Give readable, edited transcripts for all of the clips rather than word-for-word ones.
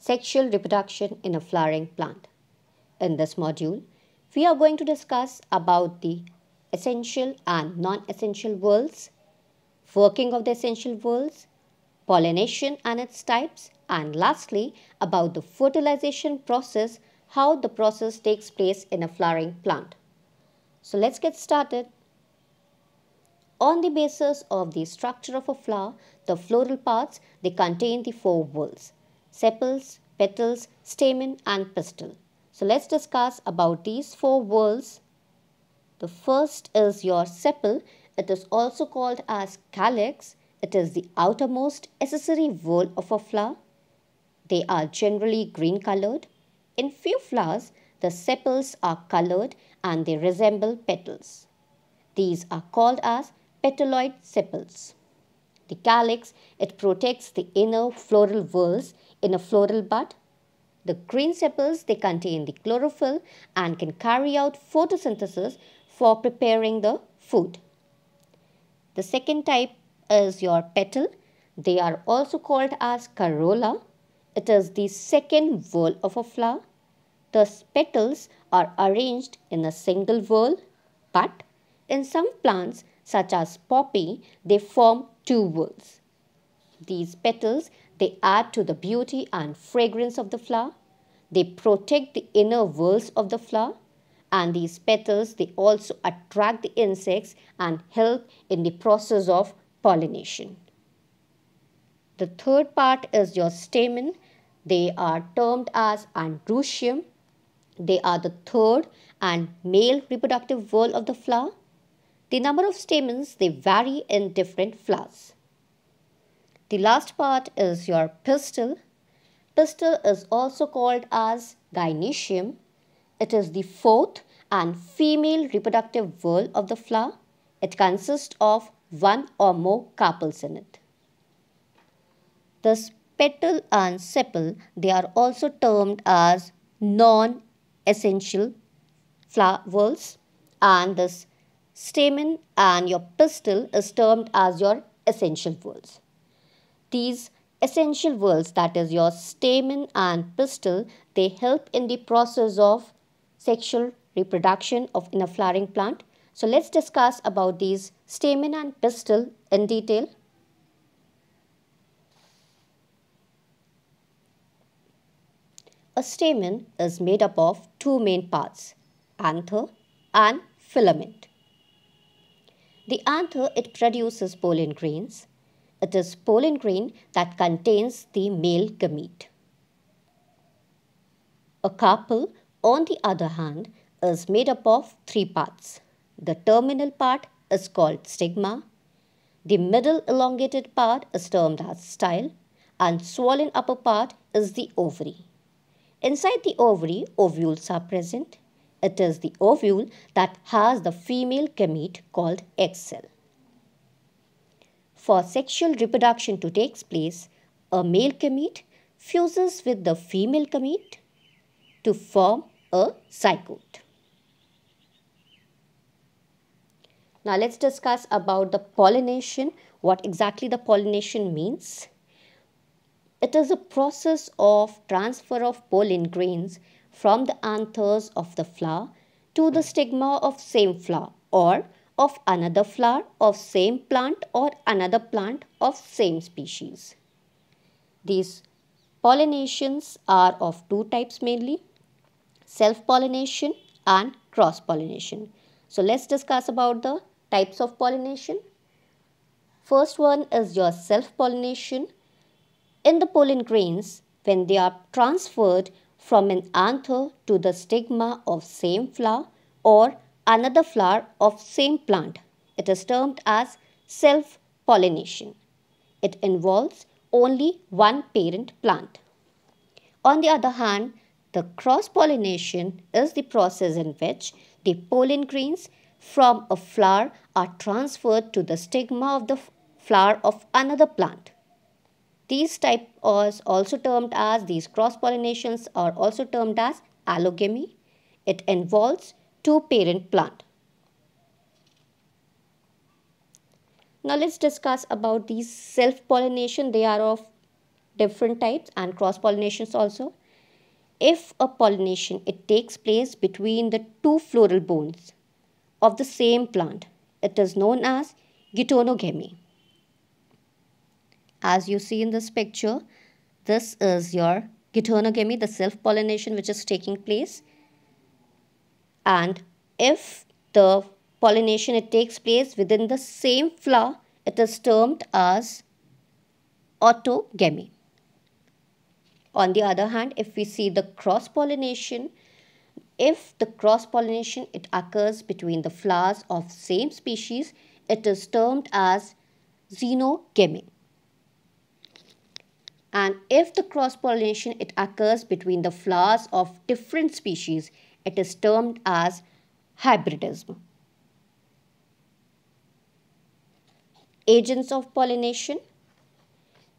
Sexual reproduction in a flowering plant. In this module, we are going to discuss about the essential and non-essential whorls, working of the essential whorls, pollination and its types, and lastly about the fertilization process, how the process takes place in a flowering plant. So let's get started. On the basis of the structure of a flower, the floral parts, they contain the four whorls: sepals, petals, stamen and pistil. So let's discuss about these four whorls. The first is your sepal. It is also called as calyx. It is the outermost accessory whorl of a flower. They are generally green colored. In few flowers, the sepals are colored and they resemble petals. These are called as petaloid sepals. The calyx, it protects the inner floral whorls in a floral bud. The green sepals, they contain the chlorophyll and can carry out photosynthesis for preparing the food. The second type is your petal. They are also called as corolla. It is the second whorl of a flower. The petals are arranged in a single whorl, but in some plants such as poppy, they form two whorls. These petals, they add to the beauty and fragrance of the flower. They protect the inner whorls of the flower, and these petals, they also attract the insects and help in the process of pollination. The third part is your stamen. They are termed as androecium. They are the third and male reproductive whorl of the flower. The number of stamens, they vary in different flowers. The last part is your pistil. Pistil is also called as gynoecium. It is the fourth and female reproductive whorl of the flower. It consists of one or more carpels in it. The petal and sepal, they are also termed as non-essential flower whorls, and this stamen and your pistil is termed as your essential whorls. These essential whorls, that is your stamen and pistil, they help in the process of sexual reproduction in a flowering plant. So let's discuss about these stamen and pistil in detail. A stamen is made up of two main parts, anther and filament. The anther, it produces pollen grains. It is pollen grain that contains the male gamete. A carpel, on the other hand, is made up of three parts. The terminal part is called stigma. The middle elongated part is termed as style, and swollen upper part is the ovary. Inside the ovary, ovules are present. It is the ovule that has the female gamete called egg cell. For sexual reproduction to take place, a male gamete fuses with the female gamete to form a zygote. Now let's discuss about the pollination, what exactly the pollination means. It is a process of transfer of pollen grains from the anthers of the flower to the stigma of same flower or of another flower of same plant or another plant of same species. These pollinations are of two types mainly: self-pollination and cross-pollination. So let's discuss about the types of pollination. First one is your self-pollination. In the pollen grains, when they are transferred from an anther to the stigma of same flower or another flower of same plant, it is termed as self-pollination. It involves only one parent plant. On the other hand, the cross-pollination is the process in which the pollen grains from a flower are transferred to the stigma of the flower of another plant. These cross-pollinations are also termed as allogamy. It involves two parent plant. Now let's discuss about these self-pollination. They are of different types and cross pollinations also. If a pollination it takes place between the two floral bones of the same plant, it is known as geitonogamy. As you see in this picture, this is your geitonogamy, the self-pollination which is taking place. And if the pollination it takes place within the same flower, it is termed as autogamy. On the other hand, if we see the cross-pollination, if the cross-pollination it occurs between the flowers of same species, it is termed as xenogamy. And if the cross-pollination it occurs between the flowers of different species, it is termed as hybridism. Agents of pollination.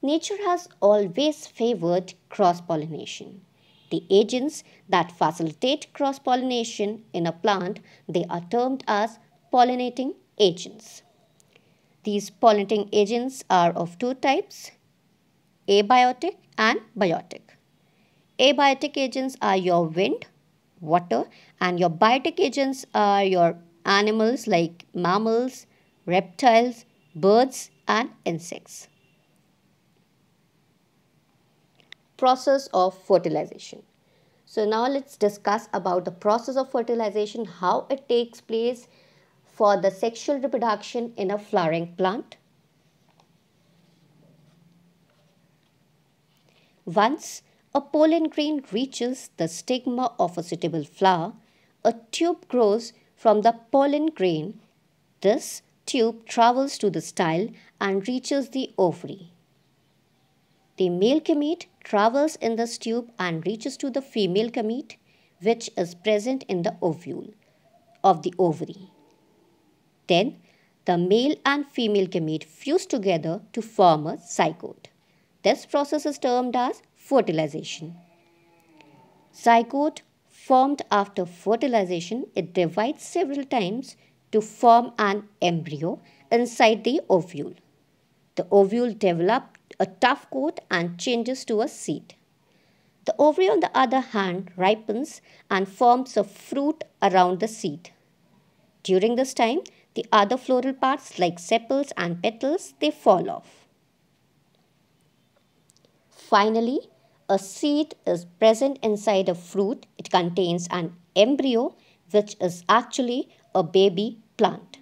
Nature has always favored cross-pollination. The agents that facilitate cross-pollination in a plant, they are termed as pollinating agents. These pollinating agents are of two types, abiotic and biotic. Abiotic agents are your wind, water, and your biotic agents are your animals like mammals, reptiles, birds, and insects. Process of fertilization. So now let's discuss about the process of fertilization, how it takes place for the sexual reproduction in a flowering plant. Once a pollen grain reaches the stigma of a suitable flower, a tube grows from the pollen grain. This tube travels to the style and reaches the ovary. The male gamete travels in this tube and reaches to the female gamete, which is present in the ovule of the ovary. Then, the male and female gamete fuse together to form a zygote. This process is termed as fertilization. Zygote formed after fertilization, it divides several times to form an embryo inside the ovule. The ovule develops a tough coat and changes to a seed. The ovary, on the other hand, ripens and forms a fruit around the seed. During this time, the other floral parts like sepals and petals, they fall off. Finally, a seed is present inside a fruit. It contains an embryo, which is actually a baby plant.